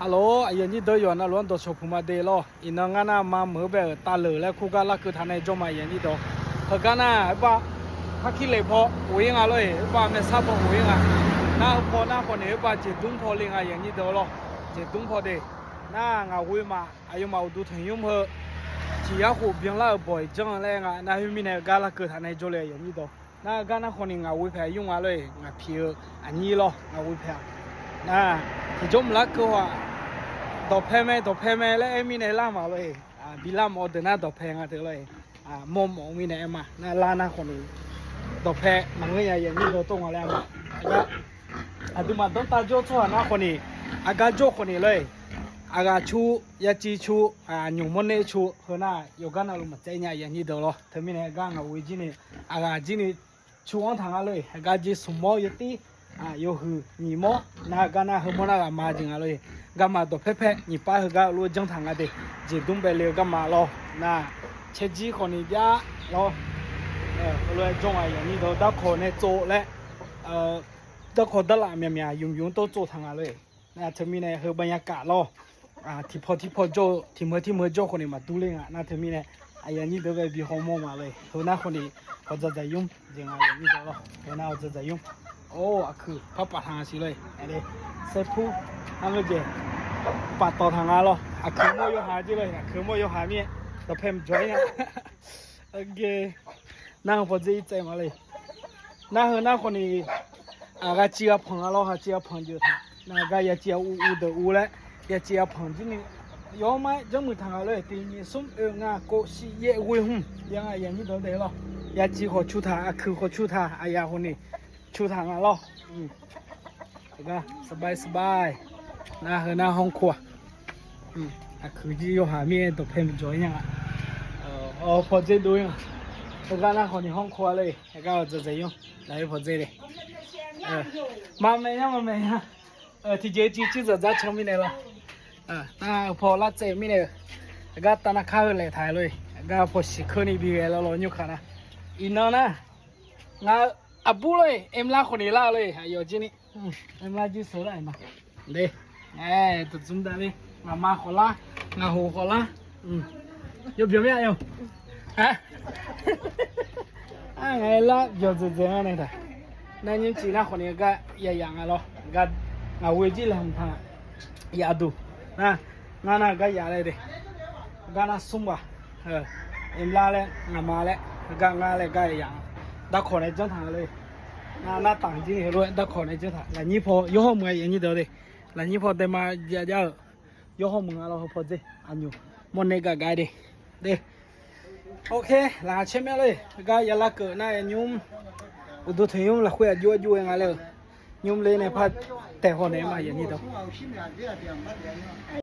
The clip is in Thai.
ฮัลโหลอายันนี่เดยนะล้วนตัวชพุมาเดลออินงานามาเมื่อแบบตาเหลือและคู่กันละคือทานในจอมายันนี่ตัวเฮกันนะป่ะถ้าคิดเลยพอวิ่งอะไรป่ะไม่ทราบวิ่งอ่ะน้าพอน้าคนนี้ป่ะเจ็ดตุ้งพอลิงอ่ะยันนี่ตัวล้อเจ็ดตุ้งพอเดน้างาวิ่งมาอายุมาดูถึงยุ่งเหอะที่อยากหูเบียงละบ่อยจังเลยอ่ะน้าหิมินกันละคือทานในจอเลยยันนี่ตัวน้ากันนะคนนี้งาวิ่งแพ้ยุ่งอะไรงาเพียอันนี้ล้องาวิ่งแพ้น่าที่จมลักก็ว่าดอกแพแม่แล้วเอ็มีในล่ามาเลยบิลามอเดน่าดอกแพงอ่ะเธอเลยมอมองมีในเอ็มาน่าล่าน่าคนนี้ดอกแพมันก็อย่างนี้เราต้องอะไรมาก็ดูมาต้องตาโจ้ชัวน่าคนนี้อากาโจ้คนนี้เลยอากาชูยาจีชูหนุ่มมันเนี่ยชูเฮน่าอยู่กันน่ะรู้มั้ยใจเนี่ยอย่างนี้เด้อล้อเธอมีในก้างอ่ะวิจินี่อากาจีนี่ชูอันทางเลยอากาจีสมอยตีโยหือนี่มอนากันน่ะเฮมนามาจริงอ่ะเลยกามาตัวเพ่ๆนี่ป้าเฮการู้จังทางอ่ะเด้จีดุมเปเลกามาล้อนะเชจีคนนี้ยาล้อเลยจงอ่ะอย่างนี้เด้อตะขอเนี่ยโจและตะขอตละเมียยุ่งๆโตโจทางอ่ะเลยนะเธอมีในเฮบรรยากาศล้อที่พอโจที่เมื่อโจคนนี้มาดูเลยอ่ะนะเธอมีในอย่างนี้เด้อไปบิฮอมมาเลยเฮน่าคนนี้เขาจะยุ่งจริงอ่ะอย่างนี้เด้อล้อเฮน่าจะยุ่งโอ้คือพับปะทางสิเลยอันนี้เซฟูอันนี้เจปัดต่อทางอ่ะล้อคือโมโยหาจิเลยคือโมโยหามีตัวเพมจอยอ่ะโอเคนั่งพอดีใจมาเลยน่าเฮน่าคนนี้ก็เจียพังอ่ะล้อเจียพังอยู่ท่าน่าก็อย่าเจียอูเดอูแล้วอย่าเจียพังจินี่ยอมไหมจังมือทางอ่ะเลยตีนี้สุ่มงาโกสิเยวิหุ่มยังไงอย่างนี้เด้อล้ออย่าจีขอชูทาคือขอชูทาอายาคนนี้ชูทางอ่ะล้อก็สบายนะเฮน่าห้องครัวคือที่อยู่หามีตัวเพมจอยยังอ่ะพอจะดูยังก็น่าคนในห้องครัวเลยก็จะยุ่งแล้วพอจะเลยมาไม่ยังที่เจจีจะชมมีเนี่ยหรอน่าพอละเจมีเนี่ยก็ตอนนั้นข้าวเลยถ่ายเลยก็พอสิคืนนี้บีแล้วเราอยู่กันนะอินนะงาabuเลยเอ็มลาคนนี้ลาเลยอยู่ที่นี่เอ็มลาจีสวยนะเด้ตัวจุ่มได้เลยมาขอละงาหูขอละอยู่เบียร์ไม่เอาฮะไงล่ะอยู่จะเนี่ยท่านั่นยังจีน่าคนนี้ก็อย่างอ่ะล้อก็งาเวจิเลยมันทางยาดูนะงาน่าก็ยาเลยเด้ก็น่าสุ่มว่ะเอ็มลาเลยงามาเลยก็งาเลยก็อย่างดักขอในจังทางเลยน่าต่างจริงเลยดักขอในจังทางหลังนี้พอย่อมืออย่างนี้เดี๋ยวเลยหลังนี้พอแต่มาเยอะย่อมือเราพอจะอันอยู่มันเนี่ยก็ไกลเด้โอเคหลังเชื่อมเลยก็อย่าละเกิดนะยุ่มดูถึงยุ่มละคุยอยู่ยังไงเลยยุ่มเลยในพัดแต่คนไหนมาอย่างนี้เดี๋ยว